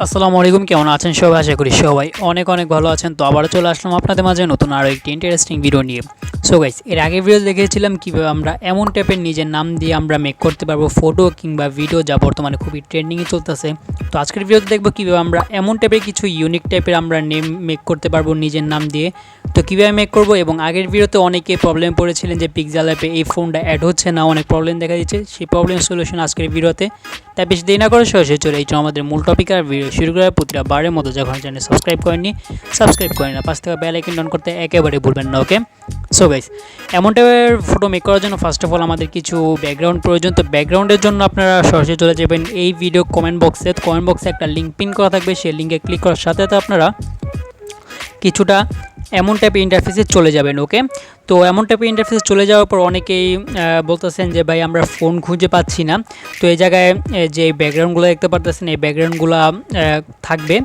আসসালামু আলাইকুম, কেমন আছেন সবাই? আশা করি সবাই অনেক অনেক ভালো আছেন। তো আবারও চলে আসলাম আপনাদের মাঝে নতুন আরও একটি ইন্টারেস্টিং ভিডিও নিয়ে। সো গাইস, এর আগের ভিডিও দেখিয়েছিলাম কীভাবে আমরা এমন টাইপের নিজের নাম দিয়ে আমরা মেক করতে পারবো ফটো কিংবা ভিডিও, যা বর্তমানে খুবই ট্রেন্ডিংয়ে চলতেছে। তো আজকের ভিডিওতে দেখবো কীভাবে আমরা এমন টাইপের কিছু ইউনিক টাইপের আমরা নেম মেক করতে পারবো নিজের নাম দিয়ে। তো কীভাবে মেক করবো, এবং আগের ভিডিওতে অনেকে প্রবলেম পড়েছিলেন যে পিক্সেল অ্যাপে এই ফোনটা অ্যাড হচ্ছে না, অনেক প্রবলেম দেখা দিচ্ছে। সেই প্রবলেম সলিউশন আজকের ভিডিওতে। তাই বেশি দেরি না করে সরাসরি চলে এই আমাদের মূল টপিক আর ভিডিও শুরু করার প্রতিটা বারের মতো যখন চ্যানেল সাবস্ক্রাইব করেননি সাবস্ক্রাইব করেন না, পাশ থেকে বেল আইকন অন করতে একেবারে ভুলবেন না। ওকে, সো গাইস, এমন টাইপের ফটো মেক করার জন্য ফার্স্ট অফ অল আমাদের কিছু ব্যাকগ্রাউন্ড প্রয়োজন। তো ব্যাকগ্রাউন্ডের জন্য আপনারা সরাসরি চলে যাবেন এই ভিডিও কমেন্ট বক্সে একটা লিঙ্ক পিন করা থাকবে। সেই লিঙ্কে ক্লিক করার সাথে সাথে আপনারা কিছুটা এমন টাইপের ইন্টারফেসে চলে যাবেন। ওকে, তো এমন টাইপের ইন্টারফেসে চলে যাওয়ার পর অনেকেই বলতেছেন যে ভাই আমরা ফোন খুঁজে পাচ্ছি না। তো এই জায়গায় যে ব্যাকগ্রাউন্ডগুলো দেখতে পারতেছেন, এই ব্যাকগ্রাউন্ডগুলো থাকবে।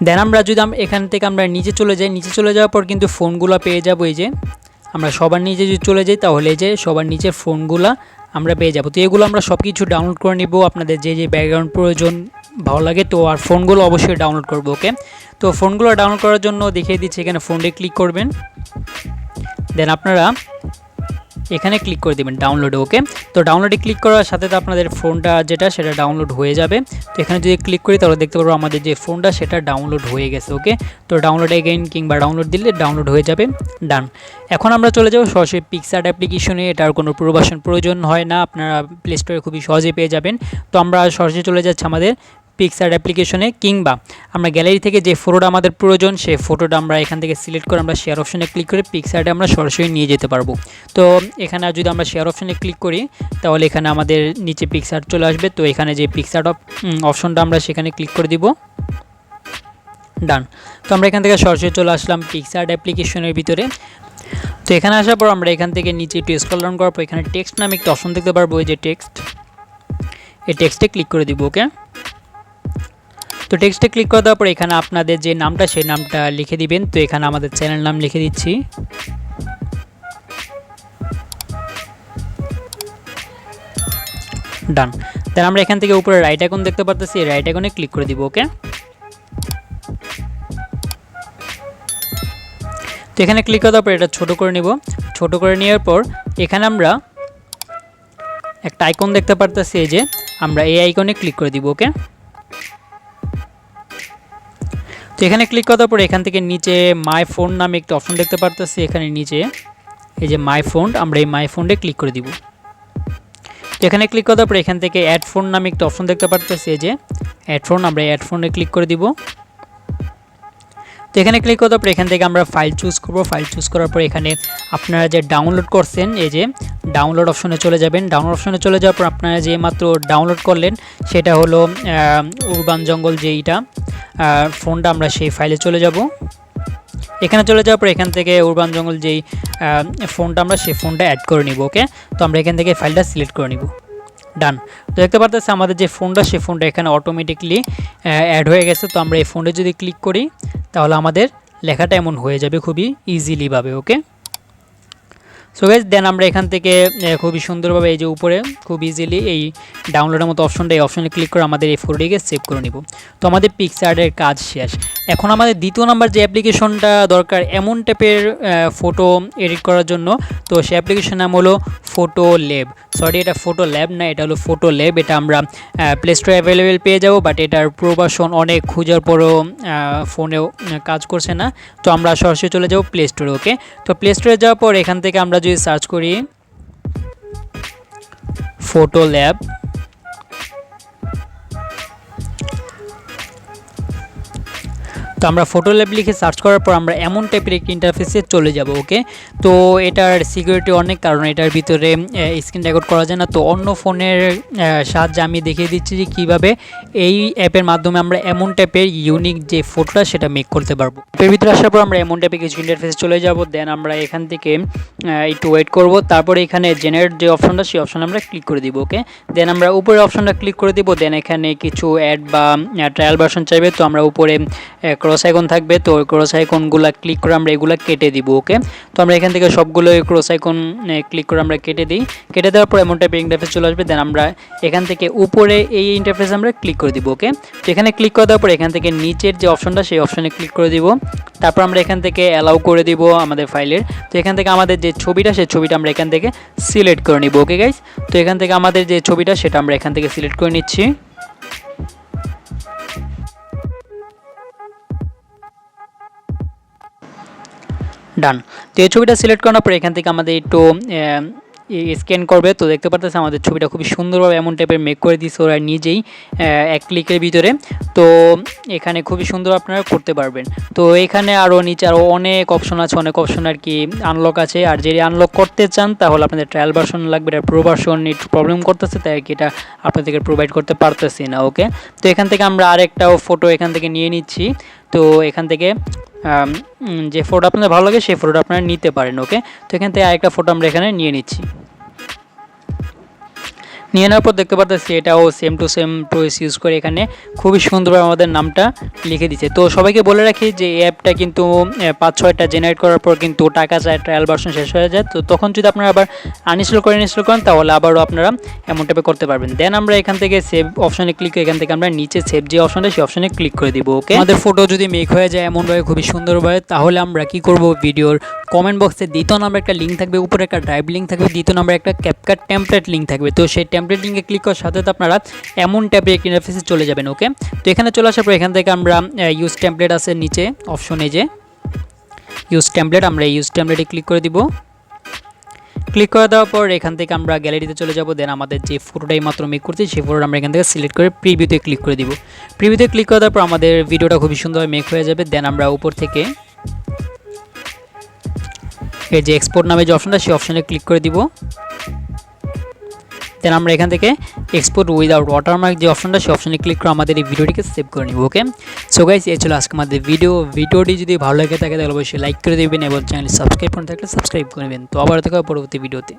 দেন আমরা যদি এখান থেকে আমরা নিচে চলে যাই, নিচে চলে যাওয়ার পর কিন্তু ফোনগুলো পেয়ে যাবো। এই যে আমরা সবার নিচে যদি চলে যাই, তাহলে এই যে সবার নিচে ফোনগুলো আমরা পেয়ে যাবো। তো এগুলো আমরা সব কিছু ডাউনলোড করে নিব। আপনাদের যে যে ব্যাকগ্রাউন্ড প্রয়োজন ভালো লাগে, তো আর ফোনগুলো অবশ্যই ডাউনলোড করবো। ওকে, তো ফোনগুলো ডাউনলোড করার জন্য দেখিয়ে দিচ্ছি। এখানে ফোনে ক্লিক করবেন, দেন আপনারা এখানে ক্লিক করে দেবেন ডাউনলোডে। ওকে, তো ডাউনলোডে ক্লিক করার সাথে তো আপনাদের ফোনটা যেটা সেটা ডাউনলোড হয়ে যাবে। তো এখানে যদি ক্লিক করি তাহলে দেখতে পারবো আমাদের যে ফোনটা সেটা ডাউনলোড হয়ে গেছে। ওকে, তো ডাউনলোড এগেইন কিংবা ডাউনলোড দিলে ডাউনলোড হয়ে যাবে। ডান। এখন আমরা চলে যাব সরাসরি পিকচার অ্যাপ্লিকেশনে। এটার কোনো পূর্বাসন প্রয়োজন হয় না, আপনারা প্লে স্টোরে খুবই সহজেই পেয়ে যাবেন। তো আমরা সরাসরি চলে যাচ্ছি আমাদের পিকচার অ্যাপ্লিকেশনে, কিংবা আমরা গ্যালারি থেকে যে ফটোটা আমাদের প্রয়োজন সেই ফটোটা আমরা এখান থেকে সিলেক্ট করে আমরা শেয়ার অপশনে ক্লিক করে পিকচারটা আমরা সরাসরি নিয়ে যেতে পারবো। তো এখানে যদি আমরা শেয়ার অপশনে ক্লিক করি তাহলে এখানে আমাদের নিচে পিকচার চলে আসবে। তো এখানে যে পিকচার অপশনটা আমরা সেখানে ক্লিক করে দিব। ডান। তো আমরা এখান থেকে সরাসরি চলে আসলাম পিকচার অ্যাপ্লিকেশনের ভিতরে। তো এখানে আসার পর আমরা এখান থেকে নিচে একটু স্ক্রল ডাউন করার পর এখানে টেক্সট নামে একটা অপশন দেখতে পারবো। এই যে টেক্সট, এই টেক্সটে ক্লিক করে দিব। ওকে, তো টেক্সটে ক্লিক করে দেওয়ার পর এখানে আপনাদের যে নামটা সেই নামটা লিখে দিবেন। তো এখানে আমাদের চ্যানেল নাম লিখে দিচ্ছি। ডান। দেন আমরা এখান থেকে উপরে রাইট আইকন দেখতে পারতেছি, এই রাইট আইকনে ক্লিক করে দিব। ওকে, তো এখানে ক্লিক করে দেওয়ার পর এটা ছোট করে নিব। ছোট করে নেওয়ার পর এখানে আমরা একটা আইকন দেখতে পারতেছি, এই যে আমরা এই আইকনে ক্লিক করে দিব। ওকে, তো এখানে ক্লিক করার পর এখান থেকে নিচে মাই ফোন নামে একটা অপশন দেখতে পারতেছি। এখানে নিচে এই যে মাই ফোন, আমরা এই মাই ফোনে ক্লিক করে দিব। তো এখানে ক্লিক করার পর এখান থেকে অ্যাড ফোন নামে একটা অপশন দেখতে পারতেছি। এই যে অ্যাড ফোন, আমরা অ্যাড ফোনে ক্লিক করে দিব। তো এখানে ক্লিক করার পর এখান থেকে আমরা ফাইল চুজ করব। ফাইল চুজ করার পর এখানে আপনারা যে ডাউনলোড করছেন এই যে ডাউনলোড অপশনে চলে যাবেন। ডাউনলোড অপশনে চলে যাওয়ার পর আপনারা যে মাত্র ডাউনলোড করলেন সেটা হলো উরবান জঙ্গল, যে এইটা ফোনটা, আমরা সেই ফাইলে চলে যাব। এখানে চলে যাওয়ার পর এখান থেকে উরবান জঙ্গল যেই ফোনটা, আমরা সেই ফোনটা অ্যাড করে নিব। ওকে, তো আমরা এখান থেকে ফাইলটা সিলেক্ট করে নিব। ডান। তো দেখতে পারতেছি আমাদের যে ফোনটা সেই ফোনটা এখানে অটোমেটিকলি অ্যাড হয়ে গেছে। তো আমরা এই ফোনে যদি ক্লিক করি তাহলে আমাদের লেখাটা এমন হয়ে যাবে খুবই ইজিলিভাবে। ওকে, সো গাইস, দেন আমরা এখান থেকে খুবই সুন্দরভাবে এই যে উপরে খুব ইজিলি এই ডাউনলোডের মতো অপশনটা, এই অপশনে ক্লিক করে আমাদের এই ফটোটিকে সেভ করে নিব। তো আমাদের পিকচারের কাজ শেষ। এখন আমাদের দ্বিতীয় নাম্বার যে অ্যাপ্লিকেশনটা দরকার এমন টাইপের ফটো এডিট করার জন্য, তো সেই অ্যাপ্লিকেশন নাম হলো ফটো ল্যাব। সরি, এটা ফটো ল্যাব না, এটা হলো ফটো ল্যাব। এটা আমরা প্লে স্টোরে অ্যাভেলেবেল পেয়ে যাবো, বাট এটার প্রবাসন অনেক খোঁজার পরও ফোনেও কাজ করছে না। তো আমরা সরাসরি চলে যাব প্লে স্টোরে। ওকে, তো প্লে স্টোরে যাওয়ার পর এখান থেকে আমরা যদি সার্চ করি ফটো ল্যাব, তো আমরা ফটো ল্যাব লিখে সার্চ করার পর আমরা এমন টাইপের একটি ইন্টারফেসে চলে যাব। ওকে, তো এটার সিকিউরিটি অনেক, কারণ এটার ভিতরে স্ক্রিন রেকর্ড করা যায় না। তো অন্য ফোনের সাহায্যে আমি দেখিয়ে দিচ্ছি যে কীভাবে এই অ্যাপের মাধ্যমে আমরা এমন টাইপের ইউনিক যে ফটোটা সেটা মেক করতে পারবো। এর ভিতরে আসার পর আমরা এমন টাইপের কিছু ইন্টারফেসে চলে যাব। দেন আমরা এখান থেকে একটু ওয়েট করব। তারপরে এখানে জেনারেট যে অপশনটা সেই অপশনে আমরা ক্লিক করে দিব। ওকে, দেন আমরা উপরের অপশনটা ক্লিক করে দিব। দেন এখানে কিছু অ্যাড বা ট্রায়াল ভার্সন চাইবে, তো আমরা উপরে ক্রস ক্রস আইকন থাকবে, তো ওই ক্রস আইকনগুলো ক্লিক করে আমরা এগুলো কেটে দিব। ওকে, তো আমরা এখান থেকে সবগুলো ক্রস আইকন ক্লিক করে আমরা কেটে দিই। কেটে দেওয়ার পর এমন টাইপের ইন্টারফেস চলে আসবে। দেন আমরা এখান থেকে উপরে এই ইন্টারফেস আমরা ক্লিক করে দিব। ওকে, তো এখানে ক্লিক করে দেওয়ার পর এখান থেকে নিচের যে অপশনটা সেই অপশনে ক্লিক করে দিব। তারপর আমরা এখান থেকে অ্যালাউ করে দিব আমাদের ফাইলের। তো এখান থেকে আমাদের যে ছবিটা সেই ছবিটা আমরা এখান থেকে সিলেক্ট করে নিব। ওকে গাইস, তো এখান থেকে আমাদের যে ছবিটা সেটা আমরা এখান থেকে সিলেক্ট করে নিচ্ছি। ডান। তো এই ছবিটা সিলেক্ট করার পর এখান থেকে আমাদের একটু স্ক্যান করবে। তো দেখতে পারতেছে আমাদের ছবিটা খুবই সুন্দরভাবে এমন টাইপের মেক করে দিচ্ছে ওরা নিজেই এক ক্লিকের ভিতরে। তো এখানে খুবই সুন্দর আপনারা করতে পারবেন। তো এখানে আরও নিচে আরও অনেক অপশন আছে, অনেক অপশন আর কি আনলক আছে। আর যদি আনলক করতে চান তাহলে আপনাদের ট্রায়াল ভার্সন লাগবে, এটা প্রো ভার্সন একটু প্রবলেম করতেছে, তাই আর কি এটা আপনাদেরকে প্রোভাইড করতে পারতেছি না। ওকে, তো এখান থেকে আমরা আরেকটাও ফটো এখান থেকে নিয়ে নিচ্ছি। তো এখান থেকে যে ফটো আপনাদের ভালো লাগে সেই ফটোটা আপনারা নিতে পারেন। ওকে, তো এখান থেকে আরেকটা ফটো আমরা এখানে নিয়ে নিচ্ছি। নিয়ে নেওয়ার পর দেখতে পাচ্ছি এটাও same to same process use করে এখানে খুবই সুন্দরভাবে আমাদের নামটা লিখে দিচ্ছে। তো সবাইকে বলে রাখি যে এই অ্যাপটা কিন্তু 5-6টা জেনারেট করার পর কিন্তু টাকা চায়, ট্রায়াল ভার্সন শেষ হয়ে যায়। তো তখন যদি আপনারা আবার ইনস্টল করেন তাহলে আবারও আপনারা এমন টাইপে করতে পারবেন। দেন আমরা এখান থেকে সেভ অপশনে ক্লিক করে এখান থেকে আমরা নিচে সেভ যে অপশনটা সেই অপশনে ক্লিক করে দিব। ওকে, আমাদের ফটো যদি মেক হয়ে যায় এমনভাবে খুবই সুন্দরভাবে, তাহলে আমরা কি করব, ভিডিওর কমেন্ট বক্সে 2 নম্বর একটা লিঙ্ক থাকবে, উপরে একটা ড্রাইভ লিঙ্ক থাকবে, 2 নম্বর একটা ক্যাপকাট টেমপ্লেট লিঙ্ক থাকবে। তো সেই টেমপ্লেট লিঙ্কে ক্লিক করার সাথে আপনারা এমন টাইপের একটা ইন্টারফেসে চলে যাবেন। ওকে, তো এখানে চলে আসার পর এখান থেকে আমরা ইউজ টেমপ্লেট আছে নিচে অপশনে যে ইউজ টেমপ্লেট, আমরা ইউজ টেমপ্লেটে ক্লিক করে দিব। ক্লিক করে দেওয়ার পর এখান থেকে আমরা গ্যালারিতে চলে যাব। দেন আমাদের যে ফটোটাই মাত্র মেক করছি সেই ফটোটা আমরা এখান থেকে সিলেক্ট করে প্রিভিউতে ক্লিক করে দিব। প্রিভিউতে ক্লিক করে দেওয়ার পর আমাদের ভিডিওটা খুবই সুন্দরভাবে মেক হয়ে যাবে। দেন আমরা উপর থেকে এই যে এক্সপোর্ট নামে যে অপশনটা সেই অপশনে ক্লিক করে দিব। দেন আমরা এখান থেকে এক্সপোর্ট উইদাউট ওয়াটারমার্ক যে অপশনটা সেই অপশনে ক্লিক করে আমাদের এই ভিডিওটিকে সেভ করে নিব। ওকে, সো গাইস এই ছিল আজকে আমাদের ভিডিওটি যদি ভালো লাগে থাকে তাহলে অবশ্যই লাইক করে দেবেন এবং চ্যানেল সাবস্ক্রাইব করে থাকলে সাবস্ক্রাইব করবেন। তো আবার দেখা হবে পরবর্তী ভিডিওতে।